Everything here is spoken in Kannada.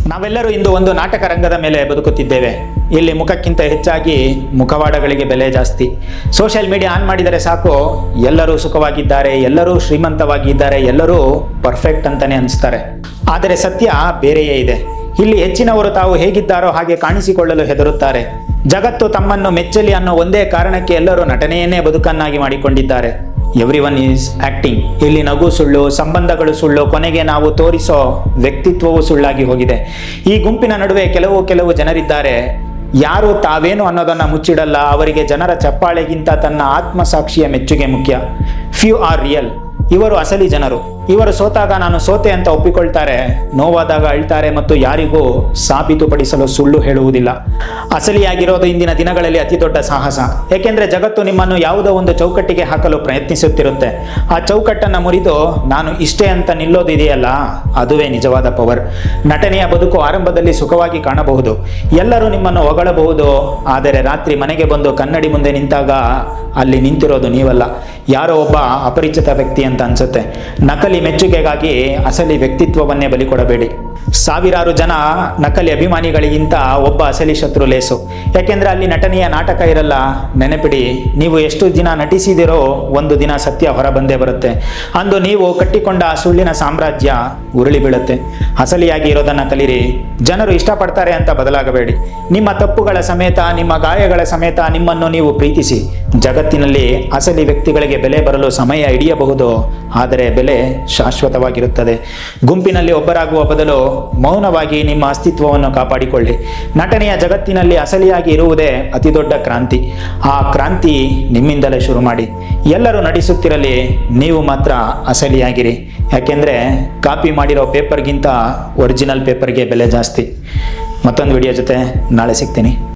ನಾವೆಲ್ಲರೂ ಇಂದು ಒಂದು ನಾಟಕ ರಂಗದ ಮೇಲೆ ಬದುಕುತ್ತಿದ್ದೇವೆ. ಇಲ್ಲಿ ಮುಖಕ್ಕಿಂತ ಹೆಚ್ಚಾಗಿ ಮುಖವಾಡಗಳಿಗೆ ಬೆಲೆ ಜಾಸ್ತಿ. ಸೋಷಿಯಲ್ ಮೀಡಿಯಾ ಆನ್ ಮಾಡಿದರೆ ಸಾಕು, ಎಲ್ಲರೂ ಸುಖವಾಗಿದ್ದಾರೆ, ಎಲ್ಲರೂ ಶ್ರೀಮಂತವಾಗಿದ್ದಾರೆ, ಎಲ್ಲರೂ ಪರ್ಫೆಕ್ಟ್ ಅಂತಾನೆ ಅನಿಸ್ತಾರೆ. ಆದರೆ ಸತ್ಯ ಬೇರೆಯೇ ಇದೆ. ಇಲ್ಲಿ ಹೆಚ್ಚಿನವರು ತಾವು ಹೇಗಿದ್ದಾರೋ ಹಾಗೆ ಕಾಣಿಸಿಕೊಳ್ಳಲು ಹೆದರುತ್ತಾರೆ. ಜಗತ್ತು ತಮ್ಮನ್ನು ಮೆಚ್ಚಲಿ ಅನ್ನೋ ಒಂದೇ ಕಾರಣಕ್ಕೆ ಎಲ್ಲರೂ ನಟನೆಯನ್ನೇ ಬದುಕನ್ನಾಗಿ ಮಾಡಿಕೊಂಡಿದ್ದಾರೆ. Everyone is acting. ಇಲ್ಲಿ ನಗು ಸುಳ್ಳು, ಸಂಬಂಧಗಳು ಸುಳ್ಳು, ಕೊನೆಗೆ ನಾವು ತೋರಿಸೋ ವ್ಯಕ್ತಿತ್ವವು ಸುಳ್ಳಾಗಿ ಹೋಗಿದೆ. ಈ ಗುಂಪಿನ ನಡುವೆ ಕೆಲವು ಜನರಿದ್ದಾರೆ, ಯಾರು ತಾವೇನು ಅನ್ನೋದನ್ನ ಮುಚ್ಚಿಡಲ್ಲ. ಅವರಿಗೆ ಜನರ ಚಪ್ಪಾಳೆಗಿಂತ ತನ್ನ ಆತ್ಮಸಾಕ್ಷಿಯ ಮೆಚ್ಚುಗೆ ಮುಖ್ಯ. Few R real. ಇವರು ಅಸಲಿ ಜನರು. ಇವರು ಸೋತಾಗ ನಾನು ಸೋತೆ ಅಂತ ಒಪ್ಪಿಕೊಳ್ತಾರೆ, ನೋವಾದಾಗ ಅಳ್ತಾರೆ ಮತ್ತು ಯಾರಿಗೂ ಸಾಬೀತುಪಡಿಸಲು ಸುಳ್ಳು ಹೇಳುವುದಿಲ್ಲ. ಅಸಲಿಯಾಗಿರೋದು ಇಂದಿನ ದಿನಗಳಲ್ಲಿ ಅತಿ ದೊಡ್ಡ ಸಾಹಸ. ಏಕೆಂದರೆ ಜಗತ್ತು ನಿಮ್ಮನ್ನು ಯಾವುದೋ ಒಂದು ಚೌಕಟ್ಟಿಗೆ ಹಾಕಲು ಪ್ರಯತ್ನಿಸುತ್ತಿರುತ್ತೆ. ಆ ಚೌಕಟ್ಟನ್ನು ಮುರಿದು ನಾನು ಇಷ್ಟೇ ಅಂತ ನಿಲ್ಲೋದು ಇದೆಯಲ್ಲ, ಅದುವೇ ನಿಜವಾದ ಪವರ್. ನಟನೆಯ ಬದುಕು ಆರಂಭದಲ್ಲಿ ಸುಖವಾಗಿ ಕಾಣಬಹುದು, ಎಲ್ಲರೂ ನಿಮ್ಮನ್ನು ಹೊಗಳಬಹುದು. ಆದರೆ ರಾತ್ರಿ ಮನೆಗೆ ಬಂದು ಕನ್ನಡಿ ಮುಂದೆ ನಿಂತಾಗ ಅಲ್ಲಿ ನಿಂತಿರೋದು ನೀವಲ್ಲ, ಯಾರೋ ಒಬ್ಬ ಅಪರಿಚಿತ ವ್ಯಕ್ತಿ ಅಂತ ಅನ್ಸುತ್ತೆ. ನಕಲಿ ಮೆಚ್ಚುಗೆಗಾಗಿ ಅಸಲಿ ವ್ಯಕ್ತಿತ್ವವನ್ನೇ ಬಲಿ ಕೊಡಬೇಡಿ. ಸಾವಿರಾರು ಜನ ನಕಲಿ ಅಭಿಮಾನಿಗಳಿಗಿಂತ ಒಬ್ಬ ಅಸಲಿ ಶತ್ರು ಲೇಸು. ಯಾಕೆಂದ್ರೆ ಅಲ್ಲಿ ನಟನೆಯ ನಾಟಕ ಇರಲ್ಲ. ನೆನಪಿಡಿ, ನೀವು ಎಷ್ಟು ದಿನ ನಟಿಸಿದಿರೋ ಒಂದು ದಿನ ಸತ್ಯ ಹೊರಬಂದೇ ಬರುತ್ತೆ. ಅಂದು ನೀವು ಕಟ್ಟಿಕೊಂಡ ಸುಳ್ಳಿನ ಸಾಮ್ರಾಜ್ಯ ಉರುಳಿ ಬೀಳುತ್ತೆ. ಅಸಲಿಯಾಗಿ ಇರೋದನ್ನ ಕಲಿರಿ. ಜನರು ಇಷ್ಟಪಡ್ತಾರೆ ಅಂತ ಬದಲಾಗಬೇಡಿ. ನಿಮ್ಮ ತಪ್ಪುಗಳ ಸಮೇತ, ನಿಮ್ಮ ಗಾಯಗಳ ಸಮೇತ ನಿಮ್ಮನ್ನು ನೀವು ಪ್ರೀತಿಸಿ. ಜಗತ್ತಿನಲ್ಲಿ ಅಸಲಿ ವ್ಯಕ್ತಿಗಳಿಗೆ ಬೆಲೆ ಬರಲು ಸಮಯ ಹಿಡಿಯಬಹುದು, ಆದರೆ ಬೆಲೆ ಶಾಶ್ವತವಾಗಿರುತ್ತದೆ. ಗುಂಪಿನಲ್ಲಿ ಒಬ್ಬರಾಗುವ ಬದಲು ಮೌನವಾಗಿ ನಿಮ್ಮ ಅಸ್ತಿತ್ವವನ್ನು ಕಾಪಾಡಿಕೊಳ್ಳಿ. ನಟನೆಯ ಜಗತ್ತಿನಲ್ಲಿ ಅಸಲಿಯಾಗಿ ಇರುವುದೇ ಅತಿ ದೊಡ್ಡ ಕ್ರಾಂತಿ. ಆ ಕ್ರಾಂತಿ ನಿಮ್ಮಿಂದಲೇ ಶುರು ಮಾಡಿ. ಎಲ್ಲರೂ ನಟಿಸುತ್ತಿರಲಿ, ನೀವು ಮಾತ್ರ ಅಸಲಿಯಾಗಿರಿ. ಯಾಕೆಂದರೆ ಕಾಪಿ ಮಾಡಿರೋ ಪೇಪರ್ಗಿಂತ ಒರಿಜಿನಲ್ ಪೇಪರ್ಗೆ ಬೆಲೆ ಜಾಸ್ತಿ. ಮತ್ತೊಂದು ವಿಡಿಯೋ ಜೊತೆ ನಾಳೆ ಸಿಗ್ತೀನಿ.